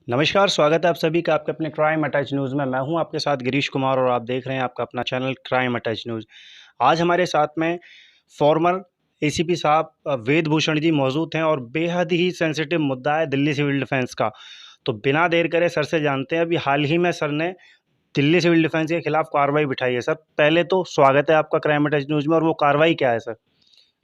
नमस्कार, स्वागत है आप सभी का आपके अपने क्राइम अटैच न्यूज़ में। मैं हूं आपके साथ गिरीश कुमार और आप देख रहे हैं आपका अपना चैनल क्राइम अटैच न्यूज़। आज हमारे साथ में फॉर्मर एसीपी साहब वेद भूषण जी मौजूद हैं और बेहद ही सेंसिटिव मुद्दा है दिल्ली सिविल डिफेंस का। तो बिना देर करे सर से जानते हैं, अभी हाल ही में सर ने दिल्ली सिविल डिफेंस के खिलाफ कार्रवाई बिठाई है। सर, पहले तो स्वागत है आपका क्राइम अटैच न्यूज़ में, और वो कार्रवाई क्या है सर?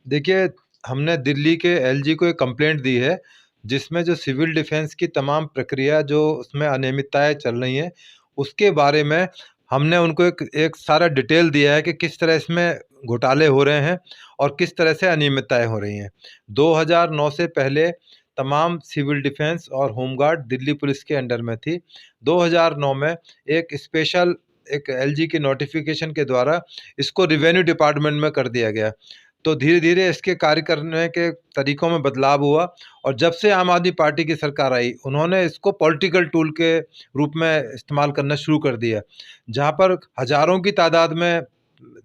देखिए, हमने दिल्ली के एलजी को एक कंप्लेंट दी है, जिसमें जो सिविल डिफेंस की तमाम प्रक्रिया जो उसमें अनियमितताएँ चल रही हैं, उसके बारे में हमने उनको एक एक सारा डिटेल दिया है कि किस तरह इसमें घोटाले हो रहे हैं और किस तरह से अनियमितताएँ हो रही हैं। 2009 से पहले तमाम सिविल डिफेंस और होमगार्ड दिल्ली पुलिस के अंडर में थी। 2009 में एक स्पेशल एक एलजी की नोटिफ़िकेशन के द्वारा इसको रेवेन्यू डिपार्टमेंट में कर दिया गया। तो धीरे-धीरे इसके कार्य करने के तरीकों में बदलाव हुआ और जब से आम आदमी पार्टी की सरकार आई, उन्होंने इसको पॉलिटिकल टूल के रूप में इस्तेमाल करना शुरू कर दिया। जहाँ पर हज़ारों की तादाद में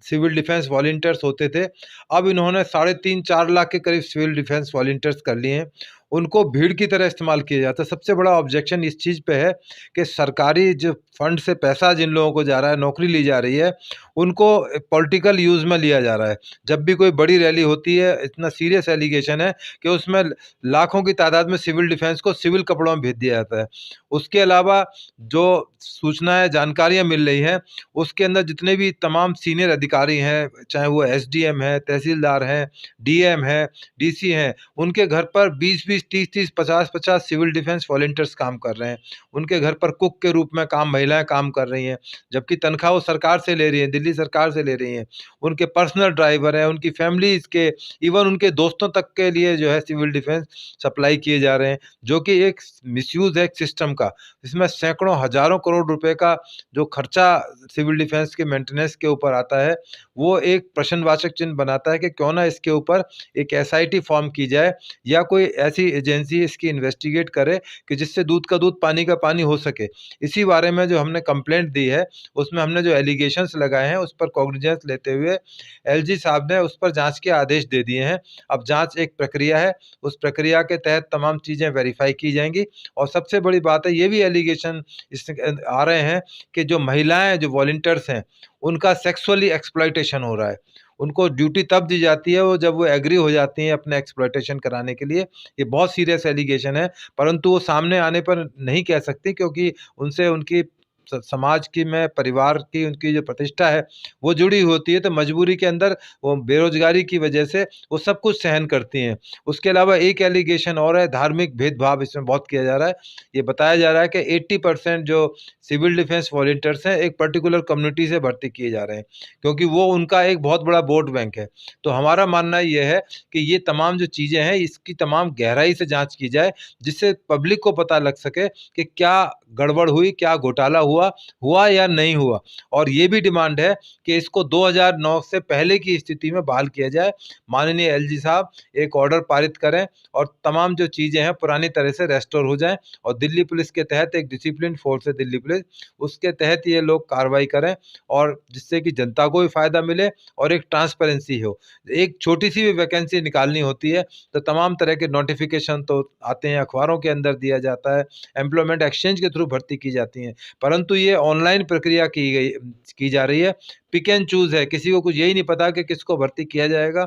सिविल डिफेंस वॉलंटियर्स होते थे, अब इन्होंने साढ़े 3-4 लाख के करीब सिविल डिफेंस वॉलंटियर्स कर लिए हैं। उनको भीड़ की तरह इस्तेमाल किया जाता है। सबसे बड़ा ऑब्जेक्शन इस चीज़ पे है कि सरकारी जो फंड से पैसा जिन लोगों को जा रहा है, नौकरी ली जा रही है, उनको पॉलिटिकल यूज़ में लिया जा रहा है। जब भी कोई बड़ी रैली होती है, इतना सीरियस एलिगेशन है कि उसमें लाखों की तादाद में सिविल डिफेंस को सिविल कपड़ों में भेज दिया जाता है। उसके अलावा जो सूचनाएँ, जानकारियाँ मिल रही हैं, उसके अंदर जितने भी तमाम सीनियर अधिकारी हैं, चाहे वो एसडीएम हैं, तहसीलदार हैं, डीएम हैं, डीसी हैं, उनके घर पर 20-20, 30-30, 50-50 सिविल डिफेंस वॉलंटियर्स काम कर रहे हैं। उनके घर पर कुक के रूप में महिलाएँ काम कर रही हैं, जबकि तनख्वाह वो सरकार से ले रही हैं, दिल्ली सरकार से ले रही हैं। उनके पर्सनल ड्राइवर हैं, उनकी फैमिलीज़ के, इवन उनके दोस्तों तक के लिए जो है सिविल डिफेंस सप्लाई किए जा रहे हैं, जो कि एक मिसयूज़ है एक सिस्टम का। इसमें सैकड़ों, हज़ारों करोड़ रुपए का जो खर्चा सिविल डिफेंस के मेंटेनेंस के ऊपर आता है, वो एक प्रश्नवाचक चिन्ह बनाता है कि क्यों ना इसके ऊपर एक एसआईटी फॉर्म की जाए या कोई ऐसी एजेंसी इसकी इन्वेस्टिगेट करे कि जिससे दूध का दूध, पानी का पानी हो सके। इसी बारे में जो हमने कंप्लेंट दी है, उसमें हमने जो एलिगेशंस लगाए हैं, उस पर कॉग्निजेंस लेते हुए एलजी साहब ने उस पर जाँच के आदेश दे दिए हैं। अब जाँच एक प्रक्रिया है, उस प्रक्रिया के तहत तमाम चीज़ें वेरीफ़ाई की जाएँगी और सबसे बड़ी बात है, ये भी एलिगेशन आ रहे हैं कि जो महिलाएँ, जो वॉलंटियर्स हैं, उनका सेक्सुअली एक्सप्लॉइटेशन हो रहा है। उनको ड्यूटी तब दी जाती है वो जब वो एग्री हो जाती हैं अपने एक्सप्लॉइटेशन कराने के लिए। ये बहुत सीरियस एलिगेशन है, परंतु वो सामने आने पर नहीं कह सकती क्योंकि उनसे उनकी समाज की में परिवार की उनकी जो प्रतिष्ठा है, वो जुड़ी होती है, तो मजबूरी के अंदर वो बेरोज़गारी की वजह से वो सब कुछ सहन करती हैं। उसके अलावा एक एलिगेशन और है, धार्मिक भेदभाव इसमें बहुत किया जा रहा है। ये बताया जा रहा है कि 80% जो सिविल डिफेंस वॉलंटियर्स हैं, एक पर्टिकुलर कम्युनिटी से भर्ती किए जा रहे हैं, क्योंकि वो उनका एक बहुत बड़ा वोट बैंक है। तो हमारा मानना ये है कि ये तमाम जो चीज़ें हैं, इसकी तमाम गहराई से जाँच की जाए, जिससे पब्लिक को पता लग सके कि क्या गड़बड़ हुई, क्या घोटाला हुआ या नहीं हुआ। और ये भी डिमांड है कि इसको 2009 से पहले की स्थिति में बहाल किया जाए। माननीय एलजी साहब एक ऑर्डर पारित करें और तमाम जो चीज़ें हैं पुरानी तरह से रेस्टोर हो जाएँ और दिल्ली पुलिस के तहत एक डिसिप्लिन फोर्स है दिल्ली पुलिस, उसके तहत ये लोग कार्रवाई करें और जिससे कि जनता को भी फ़ायदा मिले और एक ट्रांसपेरेंसी हो। एक छोटी-सी भी वैकेंसी निकालनी होती है, तो तमाम तरह के नोटिफ़िकेशन तो आते हैं, अखबारों के अंदर दिया जाता है, एम्प्लॉयमेंट एक्सचेंज के थ्रू भर्ती की जाती हैं। परंतु ये ऑनलाइन प्रक्रिया की जा रही है, पिक एंड चूज़ है, किसी को कुछ यही नहीं पता कि किसको भर्ती किया जाएगा,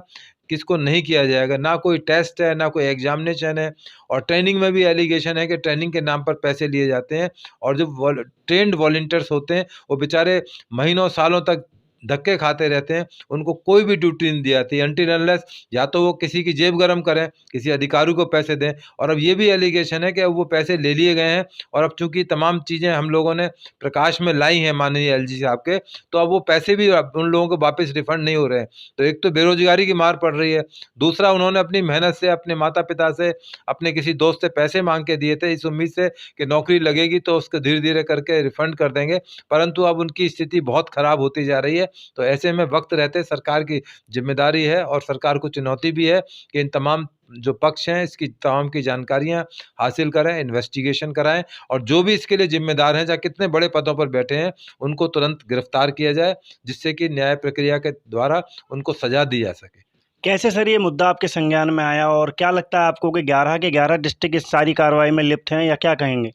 किसको नहीं किया जाएगा। ना कोई टेस्ट है, ना कोई एग्ज़ामिनेशन है और ट्रेनिंग में भी एलिगेशन है कि ट्रेनिंग के नाम पर पैसे लिए जाते हैं और जो ट्रेन्ड वॉलंटियर्स होते हैं, वो बेचारे महीनों, सालों तक धक्के खाते रहते हैं, उनको कोई भी ड्यूटी नहीं दी जाती अनटिल अनलेस या तो वो किसी की जेब गरम करें, किसी अधिकारी को पैसे दें। और अब ये भी एलिगेशन है कि अब वो पैसे ले लिए गए हैं और अब चूँकि तमाम चीज़ें हम लोगों ने प्रकाश में लाई हैं माननीय एलजी साहब के, तो अब वो पैसे भी अब उन लोगों को वापस रिफंड नहीं हो रहे हैं। तो एक तो बेरोज़गारी की मार पड़ रही है, दूसरा उन्होंने अपनी मेहनत से, अपने माता-पिता से, अपने किसी दोस्त से पैसे माँग के दिए थे इस उम्मीद से कि नौकरी लगेगी तो उसको धीरे-धीरे करके रिफंड कर देंगे, परंतु अब उनकी स्थिति बहुत खराब होती जा रही है। तो ऐसे में वक्त रहते सरकार की ज़िम्मेदारी है और सरकार को चुनौती भी है कि इन तमाम जो पक्ष हैं, इसकी तमाम की जानकारियाँ हासिल करें, इन्वेस्टिगेशन कराएँ और जो भी इसके लिए ज़िम्मेदार हैं, चाहे कितने बड़े पदों पर बैठे हैं, उनको तुरंत गिरफ्तार किया जाए, जिससे कि न्याय प्रक्रिया के द्वारा उनको सज़ा दी जा सके। कैसे सर ये मुद्दा आपके संज्ञान में आया और क्या लगता है आपको कि 11 के 11 डिस्ट्रिक्ट इस सारी कार्रवाई में लिप्त हैं, या क्या कहेंगे?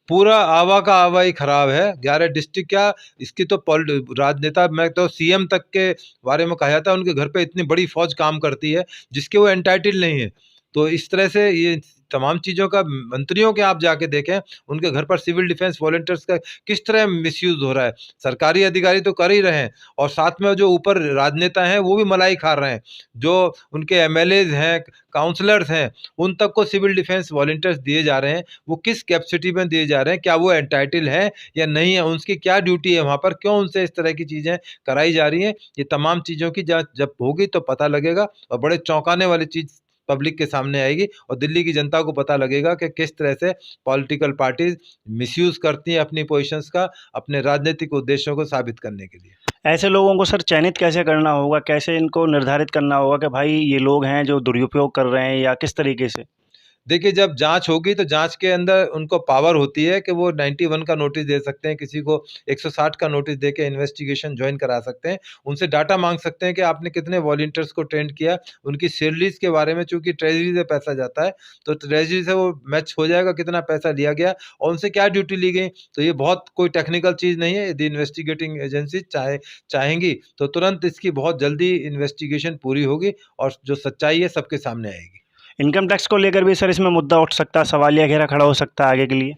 पूरा आवा का आवा ही खराब है। 11 डिस्ट्रिक्ट क्या, इसकी तो राजनेता, मैं तो सीएम तक के बारे में कहा जाता है उनके घर पे इतनी बड़ी फौज काम करती है जिसके वो एंटाइटल नहीं है। तो इस तरह से ये तमाम चीज़ों का मंत्रियों के आप जाके देखें, उनके घर पर सिविल डिफेंस वॉलंटियर्स का किस तरह मिसयूज़ हो रहा है। सरकारी अधिकारी तो कर ही रहे हैं और साथ में जो ऊपर राजनेता हैं वो भी मलाई खा रहे हैं। जो उनके एमएलएज़ हैं, काउंसलर्स हैं, उन तक को सिविल डिफेंस वॉलंटियर्स दिए जा रहे हैं। वो किस कैपेसिटी में दिए जा रहे हैं, क्या वो एंटाइटल है या नहीं है, उनकी क्या ड्यूटी है वहाँ पर, क्यों उनसे इस तरह की चीज़ें कराई जा रही हैं। ये तमाम चीज़ों की जाँच जब होगी तो पता लगेगा और बड़े चौंकाने वाली चीज़ पब्लिक के सामने आएगी और दिल्ली की जनता को पता लगेगा कि किस तरह से पॉलिटिकल पार्टीज मिसयूज करती हैं अपनी पोजीशंस का अपने राजनीतिक उद्देश्यों को साबित करने के लिए। ऐसे लोगों को सर चयनित कैसे करना होगा? कैसे इनको निर्धारित करना होगा कि भाई ये लोग हैं जो दुरुपयोग कर रहे हैं, या किस तरीके से? देखिए, जब जाँच होगी तो जाँच के अंदर उनको पावर होती है कि वो 91 का नोटिस दे सकते हैं, किसी को 160 का नोटिस देके इन्वेस्टिगेशन जॉइन करा सकते हैं। उनसे डाटा माँग सकते हैं कि आपने कितने वॉलंटियर्स को ट्रेंड किया, उनकी सैलरीज़ के बारे में, चूँकि ट्रेज़री से पैसा जाता है, तो ट्रेज़री से वो मैच हो जाएगा कितना पैसा लिया गया और उनसे क्या ड्यूटी ली गई। तो ये बहुत कोई टेक्निकल चीज़ नहीं है। यदि इन्वेस्टिगेटिंग एजेंसी चाहेंगी तो तुरंत इसकी बहुत जल्दी इन्वेस्टिगेशन पूरी होगी और जो सच्चाई है सबके सामने आएगी। इनकम टैक्स को लेकर भी सर इसमें मुद्दा उठ सकता है, सवालिया घेरा खड़ा हो सकता है आगे के लिए?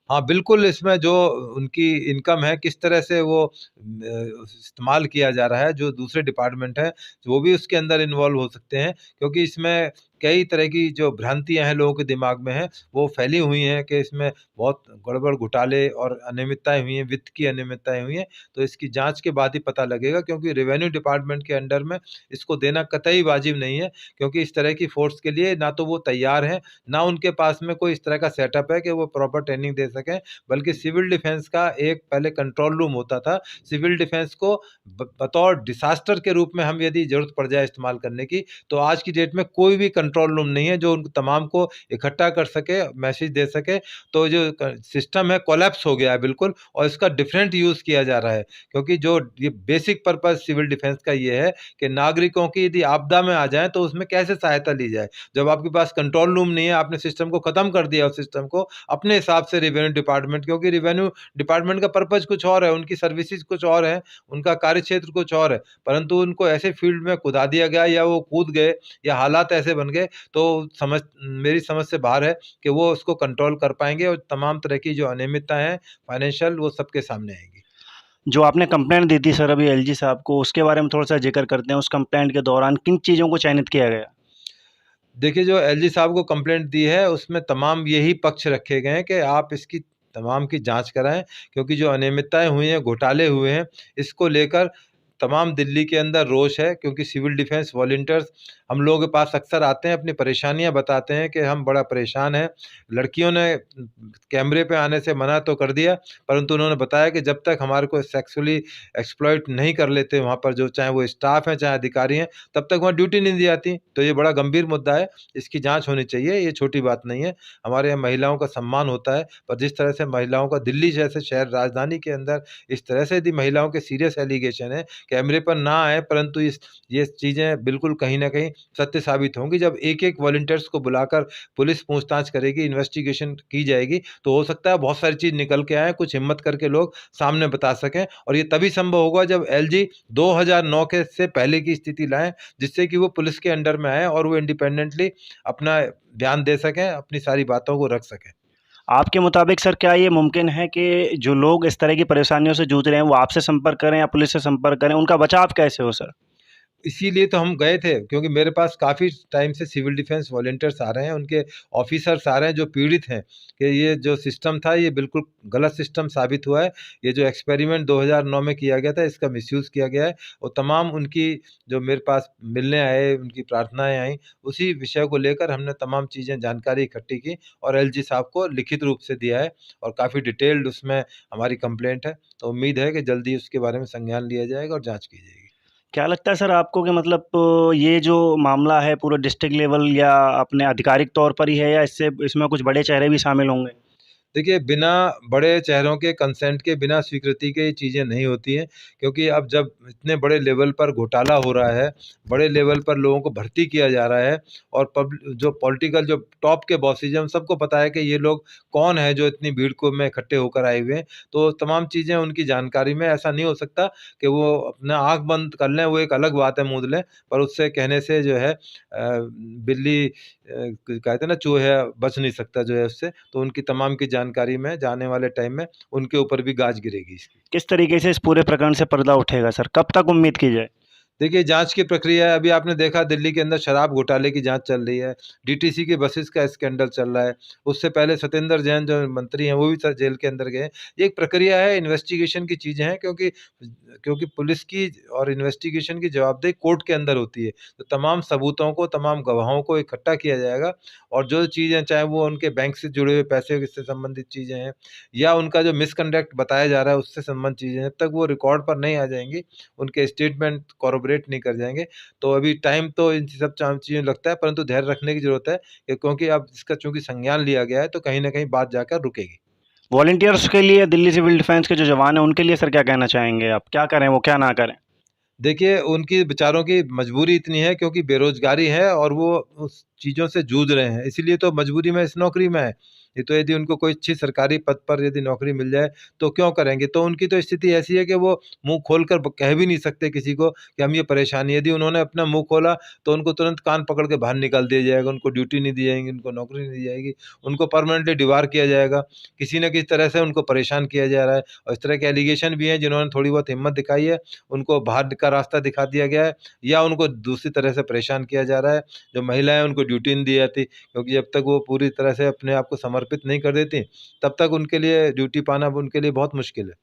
हाँ, बिल्कुल, इसमें जो उनकी इनकम है, किस तरह से वो इस्तेमाल किया जा रहा है, जो दूसरे डिपार्टमेंट हैं, वो भी उसके अंदर इन्वॉल्व हो सकते हैं, क्योंकि इसमें कई तरह की जो भ्रांतियाँ हैं लोगों के दिमाग में हैं, वो फैली हुई हैं कि इसमें बहुत गड़बड़ घोटाले और अनियमितताएँ हुई हैं, वित्त की अनियमितताएँ हुई हैं। तो इसकी जाँच के बाद ही पता लगेगा, क्योंकि रेवेन्यू डिपार्टमेंट के अंडर में इसको देना कतई वाजिब नहीं है, क्योंकि इस तरह की फ़ोर्स के लिए ना तो वो तैयार हैं, ना उनके पास में कोई इस तरह का सेटअप है कि वो प्रॉपर ट्रेनिंग दे सकें। बल्कि सिविल डिफेंस का एक पहले कंट्रोल रूम होता था। सिविल डिफेंस को बतौर डिसास्टर के रूप में हम यदि ज़रूरत पड़ जाए इस्तेमाल करने की, तो आज की डेट में कोई भी कंट्रोल रूम नहीं है जो उन तमाम को इकट्ठा कर सके, मैसेज दे सके। तो जो सिस्टम है कोलैप्स हो गया है बिल्कुल, और इसका डिफरेंट यूज़ किया जा रहा है, क्योंकि जो ये बेसिक पर्पज़ सिविल डिफेंस का ये है कि नागरिकों की यदि आपदा में आ जाएँ तो उसमें कैसे सहायता ली जाए। जब आपके पास कंट्रोल रूम नहीं है, आपने सिस्टम को ख़त्म कर दिया, उस सिस्टम को अपने हिसाब से रेवेन्यू डिपार्टमेंट, क्योंकि रेवेन्यू डिपार्टमेंट का पर्पज़ कुछ और है, उनकी सर्विसेज़ कुछ और है, उनका कार्यक्षेत्र कुछ और है, परंतु उनको ऐसे फील्ड में कुदा दिया गया या वो कूद गए या हालात ऐसे बन गए, तो मेरी समझ से बाहर है कि वो उसको कंट्रोल कर पाएँगे और तमाम तरह की जो अनियमितता है फाइनेंशियल, वो सबके सामने आएगी। जो आपने कंप्लेंट दी थी सर अभी एलजी साहब को, उसके बारे में थोड़ा-सा ज़िक्र करते हैं। उस कंप्लेंट के दौरान किन चीज़ों को चयनित किया गया? देखिए, जो एलजी साहब को कंप्लेंट दी है, उसमें तमाम यही पक्ष रखे गए हैं कि आप इसकी तमाम की जाँच कराएँ, क्योंकि जो अनियमितताएँ हुई हैं, घोटाले हुए हैं, इसको लेकर तमाम दिल्ली के अंदर रोष है, क्योंकि सिविल डिफेंस वॉलंटियर्स हम लोगों के पास अक्सर आते हैं, अपनी परेशानियाँ बताते हैं कि हम बड़ा परेशान हैं। लड़कियों ने कैमरे पे आने से मना तो कर दिया, परंतु उन्होंने बताया कि जब तक हमारे को सेक्सुअली एक्सप्लॉइट नहीं कर लेते वहाँ पर, जो चाहे वो स्टाफ हैं, चाहे अधिकारी हैं, तब तक वहाँ ड्यूटी नहीं दी जाती। तो ये बड़ा गंभीर मुद्दा है, इसकी जाँच होनी चाहिए, ये छोटी बात नहीं है। हमारे यहाँ महिलाओं का सम्मान होता है, पर जिस तरह से महिलाओं का दिल्ली जैसे शहर, राजधानी के अंदर इस तरह से यदि महिलाओं के सीरियस एलिगेशन है, कैमरे पर ना आए, परंतु ये चीज़ें बिल्कुल कहीं न कहीं सत्य साबित होंगी। जब एक-एक वॉलंटियर्स को बुलाकर पुलिस पूछताछ करेगी, इन्वेस्टिगेशन की जाएगी, तो हो सकता है बहुत सारी चीज़ निकल के आएँ, कुछ हिम्मत करके लोग सामने बता सकें, और ये तभी संभव होगा जब एलजी 2009 के से पहले की स्थिति लाएँ, जिससे कि वो पुलिस के अंडर में आएँ और वो इंडिपेंडेंटली अपना बयान दे सकें, अपनी सारी बातों को रख सकें। आपके मुताबिक सर क्या ये मुमकिन है कि जो लोग इस तरह की परेशानियों से जूझ रहे हैं, वो आपसे संपर्क करें या पुलिस से संपर्क करें? उनका बचाव कैसे हो सर? इसीलिए तो हम गए थे, क्योंकि मेरे पास काफ़ी टाइम से सिविल डिफेंस वॉलंटियर्स आ रहे हैं, उनके ऑफ़िसर्स आ रहे हैं जो पीड़ित हैं कि ये जो सिस्टम था ये बिल्कुल गलत सिस्टम साबित हुआ है। ये जो एक्सपेरिमेंट 2009 में किया गया था, इसका मिसयूज़ किया गया है, और तमाम उनकी जो मेरे पास मिलने आए, उनकी प्रार्थनाएँ आईं, उसी विषय को लेकर हमने तमाम चीज़ें, जानकारी इकट्ठी की और एलजी साहब को लिखित रूप से दिया है, और काफ़ी डिटेल्ड उसमें हमारी कंप्लेंट है। तो उम्मीद है कि जल्दी उसके बारे में संज्ञान लिया जाएगा और जाँच की जाएगी। क्या लगता है सर आपको कि मतलब ये जो मामला है पूरे डिस्ट्रिक्ट लेवल या अपने आधिकारिक तौर पर ही है, या इसमें कुछ बड़े चेहरे भी शामिल होंगे? देखिए, बिना बड़े चेहरों के कंसेंट के, बिना स्वीकृति के ये चीज़ें नहीं होती हैं, क्योंकि अब जब इतने बड़े लेवल पर घोटाला हो रहा है, बड़े लेवल पर लोगों को भर्ती किया जा रहा है और जो पॉलिटिकल जो टॉप के बॉसेज़ हैं, उन सबको पता है कि ये लोग कौन हैं जो इतनी भीड़ को में इकट्ठे होकर आए हुए हैं। तो तमाम चीज़ें उनकी जानकारी में, ऐसा नहीं हो सकता कि वो अपना आँख बंद कर लें, वो एक अलग बात है मूंद लें, पर उससे कहने से जो है बिल्ली कहते हैं ना चूहे बच नहीं सकता जो है उससे, तो उनकी तमाम की जानकारी में जाने वाले टाइम में उनके ऊपर भी गाज गिरेगी इसकी। किस तरीके से इस पूरे प्रकरण से पर्दा उठेगा सर? कब तक उम्मीद की जाए? देखिए, जाँच की प्रक्रिया है, अभी आपने देखा दिल्ली के अंदर शराब घोटाले की जाँच चल रही है, डीटीसी की बसेस का स्कैंडल चल रहा है, उससे पहले सत्येंद्र जैन जो मंत्री हैं, वो भी जेल के अंदर गए हैं। ये एक प्रक्रिया है, इन्वेस्टिगेशन की चीज़ें हैं, क्योंकि क्योंकि पुलिस की और इन्वेस्टिगेशन की जवाबदेही कोर्ट के अंदर होती है। तो तमाम सबूतों को, तमाम गवाहों को इकट्ठा किया जाएगा और जो चीज़ें, चाहे वो उनके बैंक से जुड़े हुए पैसे से संबंधित चीज़ें हैं या उनका जो मिसकंडक्ट बताया जा रहा है उससे संबंधित चीज़ें हैं, जब तक वो रिकॉर्ड पर नहीं आ जाएँगी, उनके स्टेटमेंट कॉर्रोबोरेट नहीं कर जाएँगे, तो अभी टाइम तो इन सब चीज़ों में लगता है, परंतु धैर्य रखने की ज़रूरत है क्योंकि अब इसका चूँकि संज्ञान लिया गया है, तो कहीं न कहीं बात जाकर रुकेगी। वॉलंटियर्स के लिए, दिल्ली सिविल डिफेंस के जो जवान हैं, उनके लिए सर क्या कहना चाहेंगे आप? क्या करें वो, क्या ना करें? देखिए, उनकी बेचारों की मजबूरी इतनी है क्योंकि बेरोज़गारी है और वो उस चीज़ों से जूझ रहे हैं, इसीलिए तो मजबूरी में इस नौकरी में है। ये तो यदि उनको कोई अच्छी सरकारी पद पर यदि नौकरी मिल जाए, तो क्यों करेंगे? तो उनकी तो स्थिति ऐसी है कि वो मुँह खोलकर कह भी नहीं सकते किसी को कि हम ये परेशानी है। यदि उन्होंने अपना मुँह खोला, तो उनको तुरंत कान पकड़ के बाहर निकाल दिया जाएगा, उनको ड्यूटी नहीं दी जाएगी, उनको नौकरी नहीं दी जाएगी, उनको परमानेंटली डिबार किया जाएगा। किसी न किसी तरह से उनको परेशान किया जा रहा है और इस तरह के एलिगेशन भी हैं, जिन्होंने थोड़ी बहुत हिम्मत दिखाई है, उनको बाहर का रास्ता दिखा दिया गया है या उनको दूसरी तरह से परेशान किया जा रहा है। जो महिलाएँ उनको ड्यूटी नहीं दी जाती क्योंकि जब तक वो पूरी तरह से अपने आप को समर्पित नहीं कर देती, तब तक उनके लिए ड्यूटी पाना उनके लिए बहुत मुश्किल है।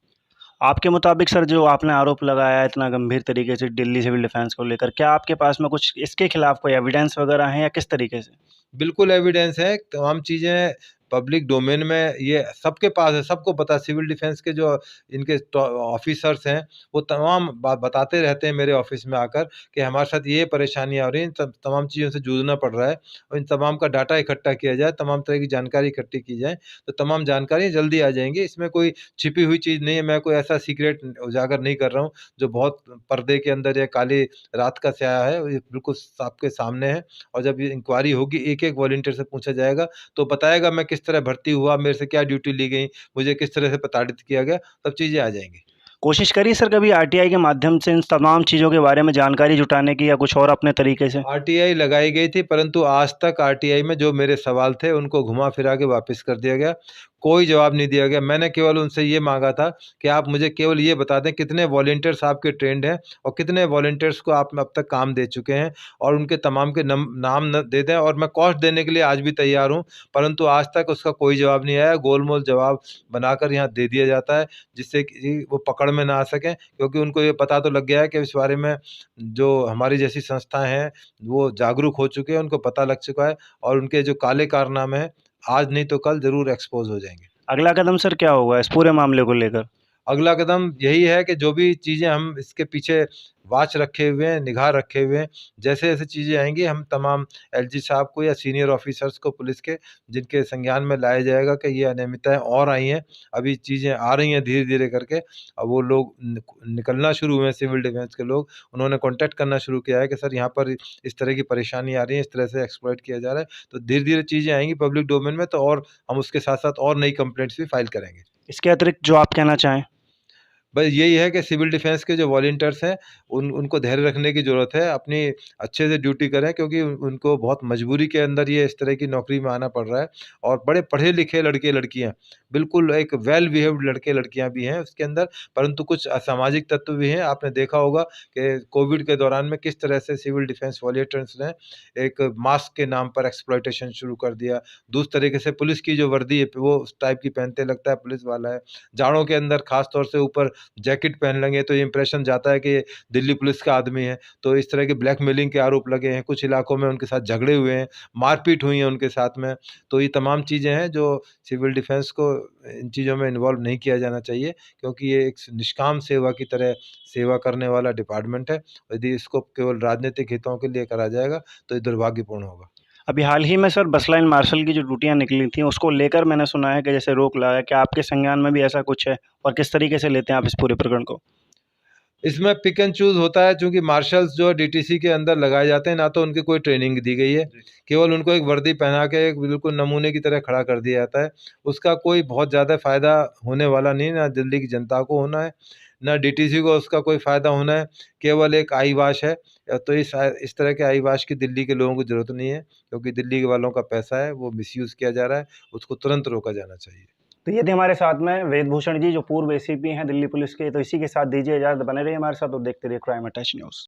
आपके मुताबिक सर, जो आपने आरोप लगाया है इतना गंभीर तरीके से दिल्ली सिविल डिफेंस को लेकर, क्या आपके पास में कुछ इसके खिलाफ कोई एविडेंस वगैरह हैं या किस तरीके से? बिल्कुल एविडेंस है, तमाम चीज़ें पब्लिक डोमेन में ये सबके पास है, सबको पता है सिविल डिफेंस के जो इनके ऑफ़िसर्स हैं, वो तमाम बताते रहते हैं मेरे ऑफ़िस में आकर कि हमारे साथ ये परेशानियाँ हो रही हैं, तमाम चीज़ों से जूझना पड़ रहा है और इन तमाम का डाटा इकट्ठा किया जाए, तमाम तरह की जानकारी इकट्ठी की जाए, तो तमाम जानकारी जल्दी आ जाएँगी। इसमें कोई छिपी हुई चीज़ नहीं है, मैं कोई ऐसा सीक्रेट उजागर नहीं कर रहा हूँ, जो बहुत पर्दे के अंदर या काली रात का स्याह है, ये बिल्कुल आपके सामने है और जब ये इंक्वायरी होगी, एक-एक वॉलंटियर से पूछा जाएगा, तो बताएगा मैं किस तरह भर्ती हुआ, मेरे से क्या ड्यूटी ली गई, मुझे किस तरह से प्रताड़ित किया गया, सब चीज़ें आ जाएँगी। कोशिश करिए सर कभी आरटीआई के माध्यम से इन तमाम चीज़ों के बारे में जानकारी जुटाने की, या कुछ और अपने तरीके से? आरटीआई लगाई गई थी, परंतु आज तक आरटीआई में जो मेरे सवाल थे, उनको घुमा-फिरा के वापस कर दिया गया। कोई जवाब नहीं दिया गया। मैंने केवल उनसे ये माँगा था कि आप मुझे केवल ये बता दें कितने वॉलंटियर्स आपके ट्रेंड हैं और कितने वॉलंटियर्स को आप अब तक काम दे चुके हैं और उनके तमाम के नाम न दे दें और मैं कॉस्ट देने के लिए आज भी तैयार हूँ। परंतु आज तक उसका कोई जवाब नहीं आया। गोल-मोल जवाब बनाकर यहाँ दे दिया जाता है, जिससे कि वो पकड़ में ना आ सकें, क्योंकि उनको ये पता तो लग गया है कि इस बारे में जो हमारी जैसी संस्थाएँ हैं, वो जागरूक हो चुके हैं, उनको पता लग चुका है और उनके जो काले कारनामे हैं, आज नहीं तो कल ज़रूर एक्सपोज़ हो जाएँगे। अगला कदम सर क्या होगा इस पूरे मामले को लेकर? अगला कदम यही है कि जो भी चीज़ें हम इसके पीछे वॉच रखे हुए हैं, निगाह रखे हुए हैं, जैसे-जैसे चीज़ें आएँगी हम तमाम एलजी साहब को या सीनियर ऑफ़िसर्स को पुलिस के, जिनके संज्ञान में लाया जाएगा कि ये अनियमितताएँ और आई हैं, अभी चीज़ें आ रही हैं धीरे-धीरे करके। अब वो लोग निकलना शुरू हुए हैं सिविल डिफेंस के लोग, उन्होंने कॉन्टैक्ट करना शुरू किया है कि सर यहाँ पर इस तरह की परेशानी आ रही है, इस तरह से एक्सप्लॉइट किया जा रहा है। तो धीरे-धीरे चीज़ें आएँगी पब्लिक डोमेन में, तो और हम उसके साथ-साथ और नई कंप्लेंट्स भी फ़ाइल करेंगे। इसके अतिरिक्त जो आप कहना चाहें? बस यही है कि सिविल डिफेंस के जो वॉलंटियर्स हैं, उनको धैर्य रखने की ज़रूरत है, अपनी अच्छे से ड्यूटी करें क्योंकि उनको बहुत मजबूरी के अंदर ये इस तरह की नौकरी में आना पड़ रहा है और बड़े पढ़े-लिखे लड़के-लड़कियाँ, बिल्कुल एक वेल बिहेव्ड लड़के-लड़कियाँ भी हैं उसके अंदर, परंतु कुछ असामाजिक तत्व भी हैं। आपने देखा होगा कि कोविड के दौरान में किस तरह से सिविल डिफेंस वॉलंटियर्स ने एक मास्क के नाम पर एक्सप्लॉइटेशन शुरू कर दिया। दूसरे तरीके से पुलिस की जो वर्दी है, वो उस टाइप की पहनते, लगता है पुलिस वाला है। जाड़ों के अंदर ख़ास तौर से ऊपर जैकेट पहन लेंगे तो ये इंप्रेशन जाता है कि ये दिल्ली पुलिस का आदमी है। तो इस तरह के ब्लैकमेलिंग के आरोप लगे हैं, कुछ इलाकों में उनके साथ झगड़े हुए हैं, मारपीट हुई है उनके साथ में। तो ये तमाम चीज़ें हैं जो सिविल डिफेंस को इन चीज़ों में इन्वॉल्व नहीं किया जाना चाहिए, क्योंकि ये एक निष्काम सेवा की तरह सेवा करने वाला डिपार्टमेंट है। यदि इसको केवल राजनीतिक हितों के लिए करा जाएगा, तो ये दुर्भाग्यपूर्ण होगा। अभी हाल ही में सर बस लाइन मार्शल की जो ड्यूटियाँ निकली थी उसको लेकर मैंने सुना है कि जैसे रोक लगाया, क्या आपके संज्ञान में भी ऐसा कुछ है? और किस तरीके से लेते हैं आप इस पूरे प्रकरण को? इसमें पिक एंड चूज़ होता है, चूँकि मार्शल्स जो डीटीसी के अंदर लगाए जाते हैं, ना तो उनकी कोई ट्रेनिंग दी गई है, केवल उनको एक वर्दी पहना के एक बिल्कुल नमूने की तरह खड़ा कर दिया जाता है। उसका कोई बहुत ज़्यादा फ़ायदा होने वाला नहीं है, ना दिल्ली की जनता को होना है, ना डीटीसी को उसका कोई फ़ायदा होना है, केवल एक आई वाश है। तो इस तरह के आई वाश की दिल्ली के लोगों को ज़रूरत नहीं है, क्योंकि दिल्ली के वालों का पैसा है, वो मिसयूज़ किया जा रहा है, उसको तुरंत रोका जाना चाहिए। तो ये थे हमारे साथ में वेदभूषण जी, जो पूर्व एसीपी हैं दिल्ली पुलिस के। तो इसी के साथ दीजिए इजाज़त, बने रहिए हमारे साथ और देखते रहिए क्राइम अटैच न्यूज़।